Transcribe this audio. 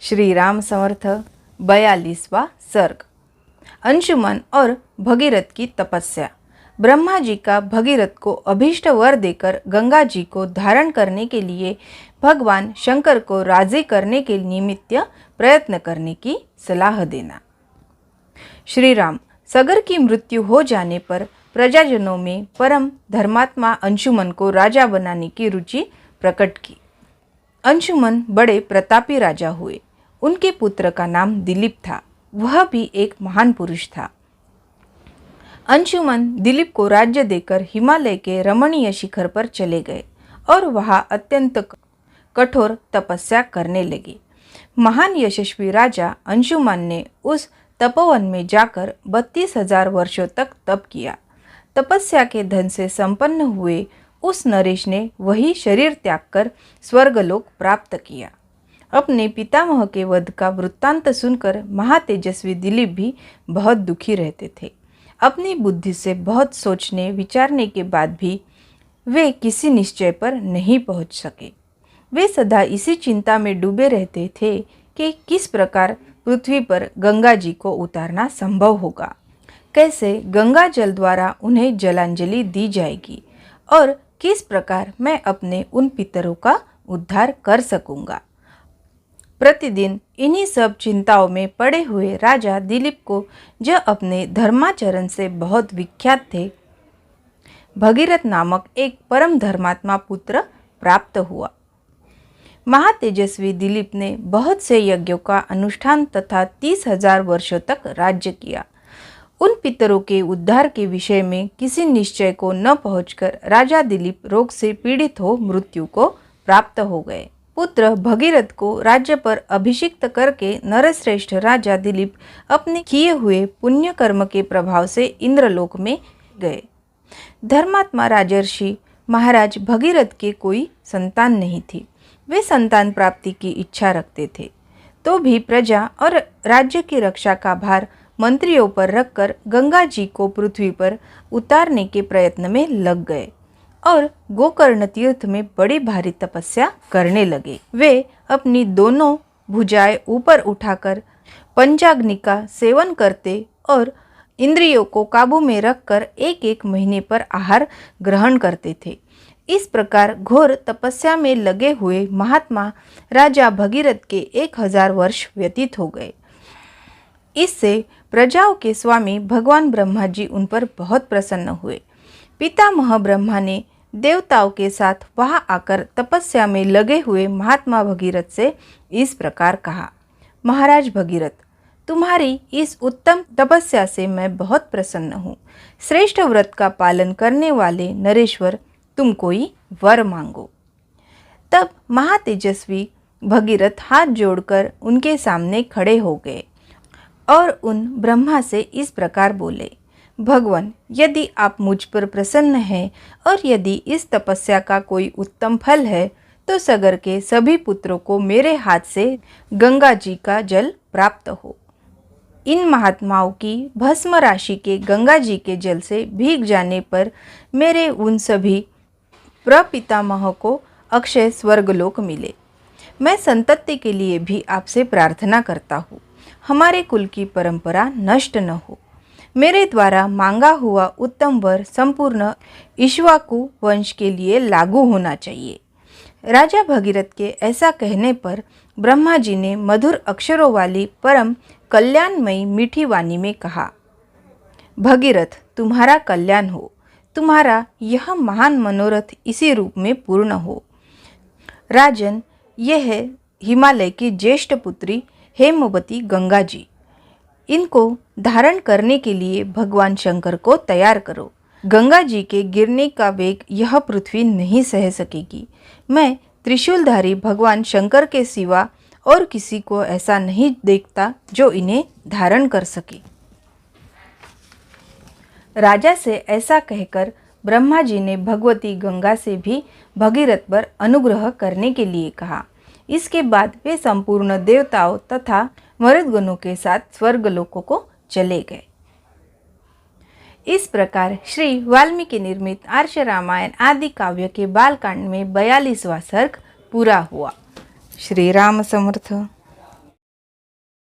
श्री राम समर्थ। 42वां सर्ग। अंशुमन और भगीरथ की तपस्या। ब्रह्मा जी का भगीरथ को अभीष्ट वर देकर गंगा जी को धारण करने के लिए भगवान शंकर को राजी करने के निमित्त प्रयत्न करने की सलाह देना। श्री राम सगर की मृत्यु हो जाने पर प्रजाजनों में परम धर्मात्मा अंशुमन को राजा बनाने की रुचि प्रकट की। अंशुमन बड़े प्रतापी राजा हुए। उनके पुत्र का नाम दिलीप था। वह भी एक महान पुरुष था। अंशुमन दिलीप को राज्य देकर हिमालय के रमणीय शिखर पर चले गए और वहां अत्यंत कठोर तपस्या करने लगे। महान यशस्वी राजा अंशुमन ने उस तपोवन में जाकर 32,000 वर्षों तक तप किया। तपस्या के धन से संपन्न हुए उस नरेश ने वही शरीर त्याग कर स्वर्गलोक प्राप्त किया। अपने पितामह के वध का वृत्तांत सुनकर महातेजस्वी दिलीप भी बहुत दुखी रहते थे। अपनी बुद्धि से बहुत सोचने विचारने के बाद भी वे किसी निश्चय पर नहीं पहुंच सके। वे सदा इसी चिंता में डूबे रहते थे कि किस प्रकार पृथ्वी पर गंगा जी को उतारना संभव होगा, कैसे गंगा जल द्वारा उन्हें जलांजलि दी जाएगी और किस प्रकार मैं अपने उन पितरों का उद्धार कर सकूंगा। प्रतिदिन इन्हीं सब चिंताओं में पड़े हुए राजा दिलीप को, जो अपने धर्माचरण से बहुत विख्यात थे, भगीरथ नामक एक परम धर्मात्मा पुत्र प्राप्त हुआ। महातेजस्वी दिलीप ने बहुत से यज्ञों का अनुष्ठान तथा 30,000 वर्षों तक राज्य किया। उन पितरों के उद्धार के विषय में किसी निश्चय को न पहुंचकर राजा दिलीप रोग से पीड़ित हो मृत्यु को प्राप्त हो गए। पुत्र भगीरथ को राज्य पर अभिषिक्त करके नरश्रेष्ठ राजा दिलीप अपने किए हुए पुण्य कर्म के प्रभाव से इंद्रलोक में गए। धर्मात्मा राजर्षि महाराज भगीरथ के कोई संतान नहीं थी। वे संतान प्राप्ति की इच्छा रखते थे, तो भी प्रजा और राज्य की रक्षा का भार मंत्रियों पर रखकर गंगा जी को पृथ्वी पर उतारने के प्रयत्न में लग गए और गोकर्ण तीर्थ में बड़ी भारी तपस्या करने लगे। वे अपनी दोनों भुजाएं ऊपर उठाकर पंचाग्नि का सेवन करते और इंद्रियों को काबू में रखकर एक एक महीने पर आहार ग्रहण करते थे। इस प्रकार घोर तपस्या में लगे हुए महात्मा राजा भगीरथ के 1000 वर्ष व्यतीत हो गए। इससे प्रजाओं के स्वामी भगवान ब्रह्मा जी उन पर बहुत प्रसन्न हुए। पितामह ब्रह्मा ने देवताओं के साथ वहां आकर तपस्या में लगे हुए महात्मा भगीरथ से इस प्रकार कहा, महाराज भगीरथ, तुम्हारी इस उत्तम तपस्या से मैं बहुत प्रसन्न हूँ। श्रेष्ठ व्रत का पालन करने वाले नरेश्वर, तुम कोई वर मांगो। तब महातेजस्वी भगीरथ हाथ जोड़कर उनके सामने खड़े हो गए और उन ब्रह्मा से इस प्रकार बोले, भगवान, यदि आप मुझ पर प्रसन्न हैं और यदि इस तपस्या का कोई उत्तम फल है, तो सगर के सभी पुत्रों को मेरे हाथ से गंगा जी का जल प्राप्त हो। इन महात्माओं की भस्म राशि के गंगा जी के जल से भीग जाने पर मेरे उन सभी प्रपितामह को अक्षय स्वर्गलोक मिले। मैं संतति के लिए भी आपसे प्रार्थना करता हूँ, हमारे कुल की परंपरा नष्ट न हो। मेरे द्वारा मांगा हुआ उत्तम वर संपूर्ण इक्ष्वाकु वंश के लिए लागू होना चाहिए। राजा भगीरथ के ऐसा कहने पर ब्रह्मा जी ने मधुर अक्षरों वाली परम कल्याणमयी मीठी वाणी में कहा, भगीरथ, तुम्हारा कल्याण हो। तुम्हारा यह महान मनोरथ इसी रूप में पूर्ण हो। राजन, यह है हिमालय की ज्येष्ठ पुत्री हेमवती गंगा जी। इनको धारण करने के लिए भगवान शंकर को तैयार करो। गंगा जी के गिरने का वेग यह पृथ्वी नहीं सह सकेगी। मैं त्रिशूलधारी भगवान शंकर के सिवा और किसी को ऐसा नहीं देखता जो इन्हें धारण कर सके। राजा से ऐसा कहकर ब्रह्मा जी ने भगवती गंगा से भी भगीरथ पर अनुग्रह करने के लिए कहा। इसके बाद वे संपूर्ण देवताओं तथा मरुदगणों के साथ स्वर्गलोकों को चले गए। इस प्रकार श्री वाल्मीकि निर्मित आर्ष रामायण आदि काव्य के बालकांड में 42वां सर्ग पूरा हुआ। श्री राम समर्थ।